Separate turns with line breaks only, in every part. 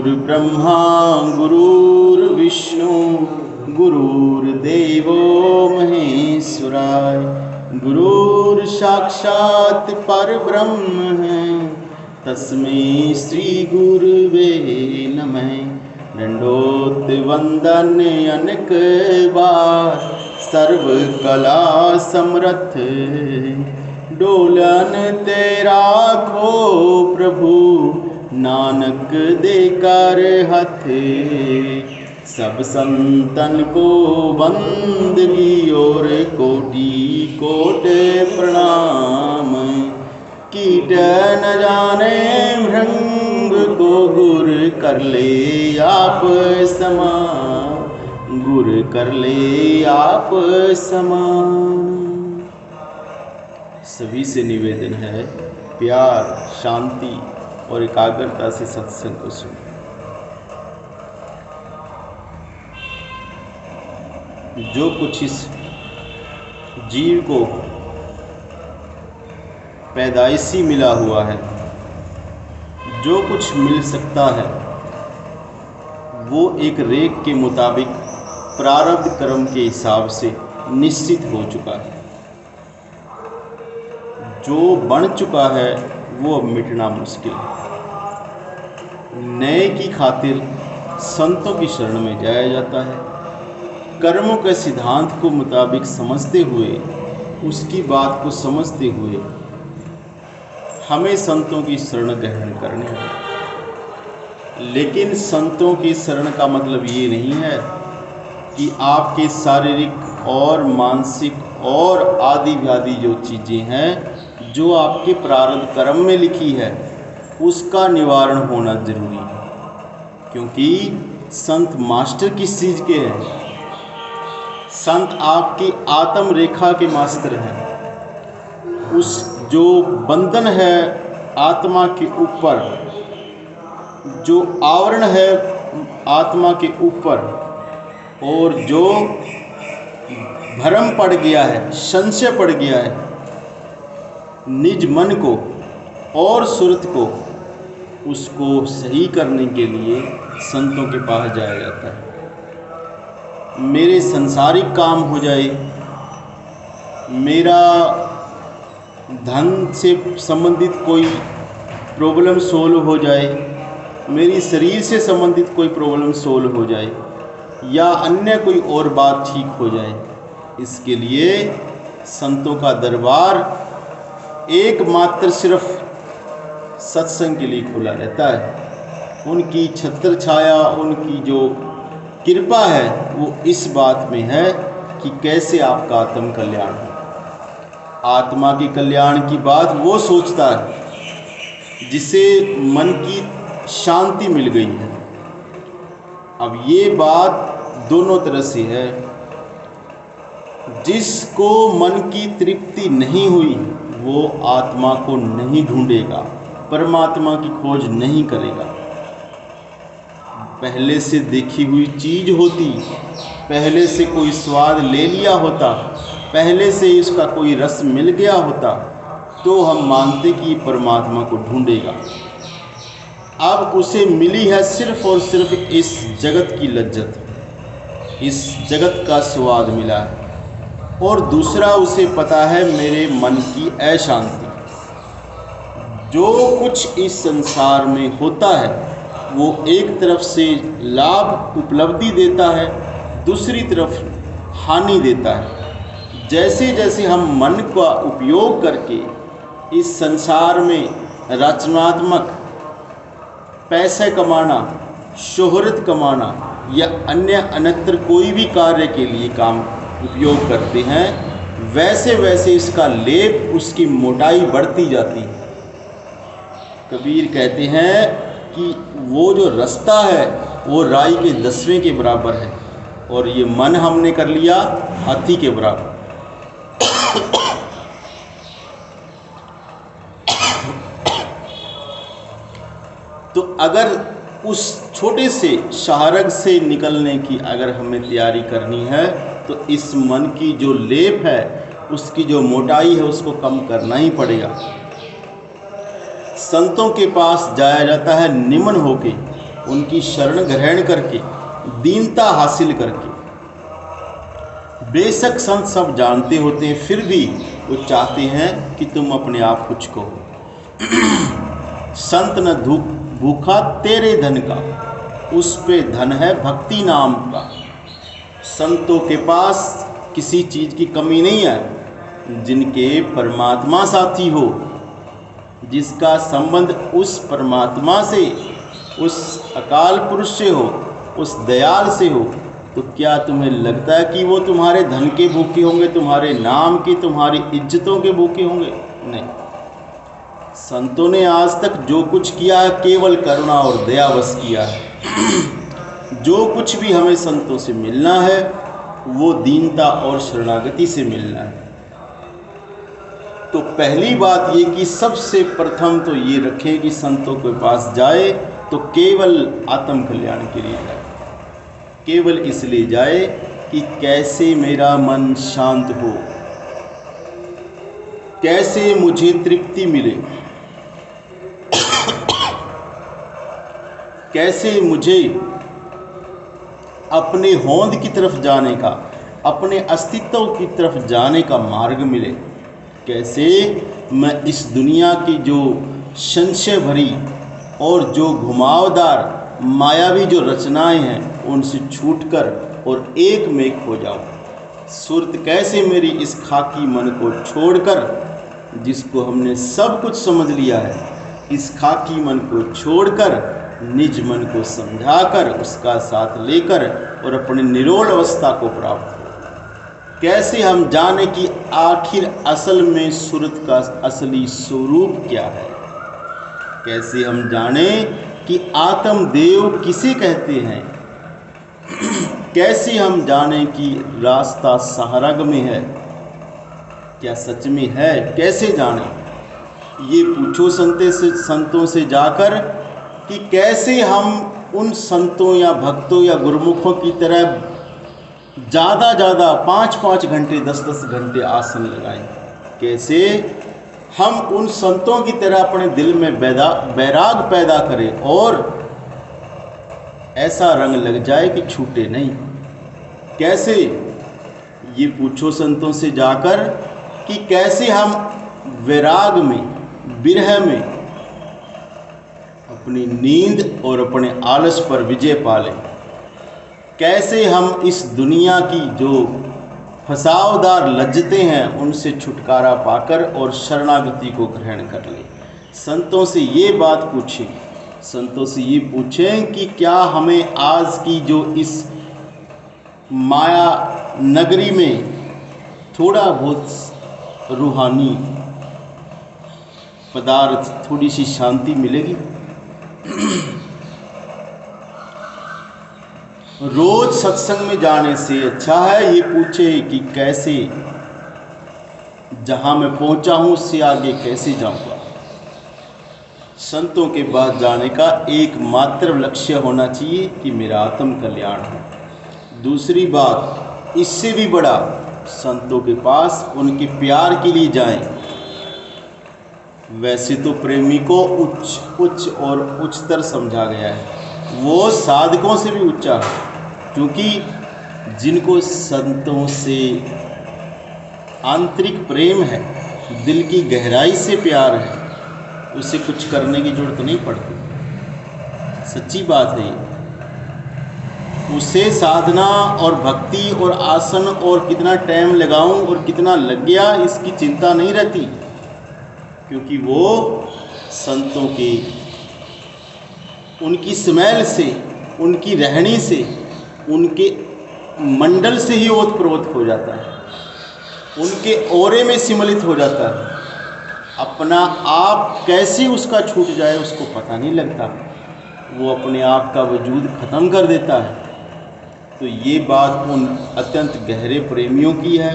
गुरुर्ब्रह्मा गुरुर्विष्णु गुरुर्देवो महेश्वराय। गुरुर्साक्षात् परब्रह्म है, तस्मै श्री गुरुवे नमः। दंडोत वंदन अनेक बार, सर्व कला समर्थ डोलन तेरा खो प्रभु, नानक देकर हथ। सब संतन को बंदगी और कोटि कोट प्रणाम। कीट न जाने भृंग को गुर कर ले आप समान, गुर कर ले आप समान। सभी से निवेदन है, प्यार, शांति और एकाग्रता से सत्संग को सुनो। जो कुछ इस जीव को पैदाइशी मिला हुआ है, जो कुछ मिल सकता है, वो एक रेख के मुताबिक प्रारब्ध कर्म के हिसाब से निश्चित हो चुका है। जो बन चुका है वो अब मिटना मुश्किल है। नए की खातिर संतों की शरण में जाया जाता है। कर्मों के सिद्धांत को मुताबिक समझते हुए, उसकी बात को समझते हुए हमें संतों की शरण ग्रहण करनी है। लेकिन संतों की शरण का मतलब ये नहीं है कि आपके शारीरिक और मानसिक और आदि व्याधि जो चीज़ें हैं, जो आपके प्रारब्ध कर्म में लिखी है, उसका निवारण होना जरूरी है। क्योंकि संत मास्टर किस चीज़ के हैं? संत आपकी आत्म रेखा के मास्टर हैं। उस जो बंधन है आत्मा के ऊपर, जो आवरण है आत्मा के ऊपर, और जो भ्रम पड़ गया है, संशय पड़ गया है निज मन को और सुरत को, उसको सही करने के लिए संतों के पास जाया जाता है। मेरे संसारिक काम हो जाए, मेरा धन से संबंधित कोई प्रॉब्लम सोल्व हो जाए, मेरी शरीर से संबंधित कोई प्रॉब्लम सोल्व हो जाए, या अन्य कोई और बात ठीक हो जाए, इसके लिए संतों का दरबार एकमात्र सिर्फ सत्संग के लिए खुला रहता है। उनकी छत्र छाया, उनकी जो कृपा है, वो इस बात में है कि कैसे आपका आत्म कल्याण हो। आत्मा के कल्याण की बात वो सोचता है जिसे मन की शांति मिल गई है। अब ये बात दोनों तरह से है। जिसको मन की तृप्ति नहीं हुई, वो आत्मा को नहीं ढूंढेगा, परमात्मा की खोज नहीं करेगा। पहले से देखी हुई चीज होती, पहले से कोई स्वाद ले लिया होता, पहले से इसका कोई रस मिल गया होता, तो हम मानते कि परमात्मा को ढूंढेगा। अब उसे मिली है सिर्फ और सिर्फ इस जगत की लज्जत, इस जगत का स्वाद मिला है, और दूसरा उसे पता है मेरे मन की अशांति। जो कुछ इस संसार में होता है वो एक तरफ से लाभ उपलब्धि देता है, दूसरी तरफ हानि देता है। जैसे जैसे हम मन का उपयोग करके इस संसार में रचनात्मक पैसे कमाना, शोहरत कमाना या अन्य अन्यत्र कोई भी कार्य के लिए काम उपयोग करते हैं, वैसे वैसे इसका लेप, उसकी मोटाई बढ़ती जाती है। कबीर कहते हैं कि वो जो रास्ता है वो राई के 10वें के बराबर है, और ये मन हमने कर लिया हाथी के बराबर। तो अगर उस छोटे से शाहरग से निकलने की अगर हमें तैयारी करनी है, तो इस मन की जो लेप है, उसकी जो मोटाई है, उसको कम करना ही पड़ेगा। संतों के पास जाया जाता है निमन होके, उनकी शरण ग्रहण करके, दीनता हासिल करके। बेशक संत सब जानते होते हैं, फिर भी वो चाहते हैं कि तुम अपने आप कुछ कहो। संत न भूखा तेरे धन का, उस पे धन है भक्ति नाम का। संतों के पास किसी चीज़ की कमी नहीं है। जिनके परमात्मा साथी हो, जिसका संबंध उस परमात्मा से, उस अकाल पुरुष से हो, उस दयाल से हो, तो क्या तुम्हें लगता है कि वो तुम्हारे धन के भूखे होंगे, तुम्हारे नाम की, तुम्हारी इज्जतों के भूखे होंगे? नहीं। संतों ने आज तक जो कुछ किया है केवल करुणा और दयावश किया है। जो कुछ भी हमें संतों से मिलना है वो दीनता और शरणागति से मिलना है। तो पहली बात ये कि सबसे प्रथम तो ये रखें कि संतों के पास जाए तो केवल आत्म कल्याण के लिए जाए, केवल इसलिए जाए कि कैसे मेरा मन शांत हो, कैसे मुझे तृप्ति मिले, कैसे मुझे अपने होंद की तरफ जाने का, अपने अस्तित्व की तरफ जाने का मार्ग मिले, कैसे मैं इस दुनिया की जो संशय भरी और जो घुमावदार मायावी जो रचनाएं हैं उनसे छूटकर और एक में एक हो जाऊं। सुरत कैसे मेरी इस खाकी मन को छोड़कर, जिसको हमने सब कुछ समझ लिया है, इस खाकी मन को छोड़कर निज मन को समझाकर उसका साथ लेकर और अपने निरोल अवस्था को प्राप्त हो। कैसे हम जाने कि आखिर असल में सुरत का असली स्वरूप क्या है। कैसे हम जाने कि आत्मदेव किसे कहते हैं। कैसे हम जाने कि रास्ता सहारग में है, क्या सच में है, कैसे जाने। ये पूछो संतों से जाकर कि कैसे हम उन संतों या भक्तों या गुरुमुखों की तरह ज़्यादा 5-5 घंटे 10-10 घंटे आसन लगाएं। कैसे हम उन संतों की तरह अपने दिल में बैराग पैदा करें और ऐसा रंग लग जाए कि छूटे नहीं। कैसे, ये पूछो संतों से जाकर कि कैसे हम वैराग में, विरह में अपनी नींद और अपने आलस पर विजय पालें। कैसे हम इस दुनिया की जो फसावदार लज्जतें हैं उनसे छुटकारा पाकर और शरणागति को ग्रहण कर लें। संतों से ये बात पूछें, संतों से ये पूछें कि क्या हमें आज की जो इस माया नगरी में थोड़ा बहुत रूहानी पदार्थ, थोड़ी सी शांति मिलेगी। रोज सत्संग में जाने से अच्छा है ये पूछे कि कैसे, जहां मैं पहुंचा हूं उससे आगे कैसे जाऊंगा। संतों के पास जाने का एकमात्र लक्ष्य होना चाहिए कि मेरा आत्म कल्याण हो। दूसरी बात, इससे भी बड़ा, संतों के पास उनके प्यार के लिए जाएं। वैसे तो प्रेमी को उच्च और उच्चतर समझा गया है, वो साधकों से भी ऊंचा है, क्योंकि जिनको संतों से आंतरिक प्रेम है, दिल की गहराई से प्यार है, उसे कुछ करने की जरूरत नहीं पड़ती। सच्ची बात है ये। उसे साधना और भक्ति और आसन और कितना टाइम लगाऊं और कितना लग गया इसकी चिंता नहीं रहती, क्योंकि वो संतों के उनकी स्मेल से, उनकी रहनी से, उनके मंडल से ही ओतप्रोत हो जाता है, उनके ओरे में सम्मिलित हो जाता है। अपना आप कैसे उसका छूट जाए उसको पता नहीं लगता, वो अपने आप का वजूद ख़त्म कर देता है। तो ये बात उन अत्यंत गहरे प्रेमियों की है।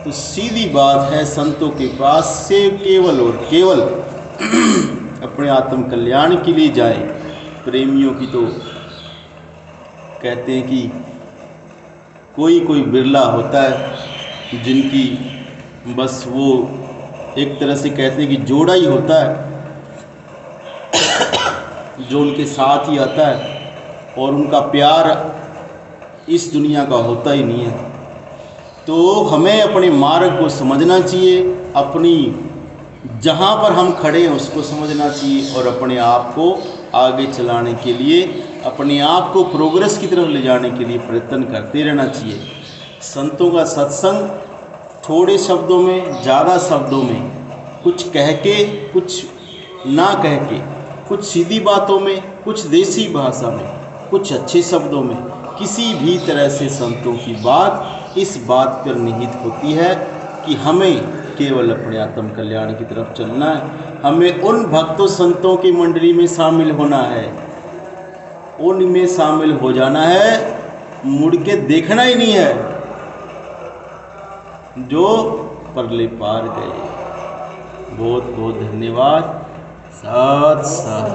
तो सीधी बात है, संतों के पास से केवल और केवल अपने आत्म कल्याण के लिए जाए। प्रेमियों की तो कहते हैं कि कोई बिरला होता है जिनकी बस वो एक तरह से कहते हैं कि जोड़ा ही होता है। जो उनके साथ ही आता है और उनका प्यार इस दुनिया का होता ही नहीं है। तो हमें अपने मार्ग को समझना चाहिए, अपनी जहाँ पर हम खड़े हैं उसको समझना चाहिए और अपने आप को आगे चलाने के लिए, अपने आप को प्रोग्रेस की तरफ ले जाने के लिए प्रयत्न करते रहना चाहिए। संतों का सत्संग थोड़े शब्दों में, ज़्यादा शब्दों में, कुछ कह के कुछ ना कह के, कुछ सीधी बातों में, कुछ देसी भाषा में, कुछ अच्छे शब्दों में, किसी भी तरह से संतों की बात इस बात पर निहित होती है कि हमें केवल अपने आत्म कल्याण की तरफ चलना है। हमें उन भक्तों संतों की मंडली में शामिल होना है, उनमें शामिल हो जाना है, मुड़ के देखना ही नहीं है जो परले पार गए। बहुत बहुत धन्यवाद। साथ साथ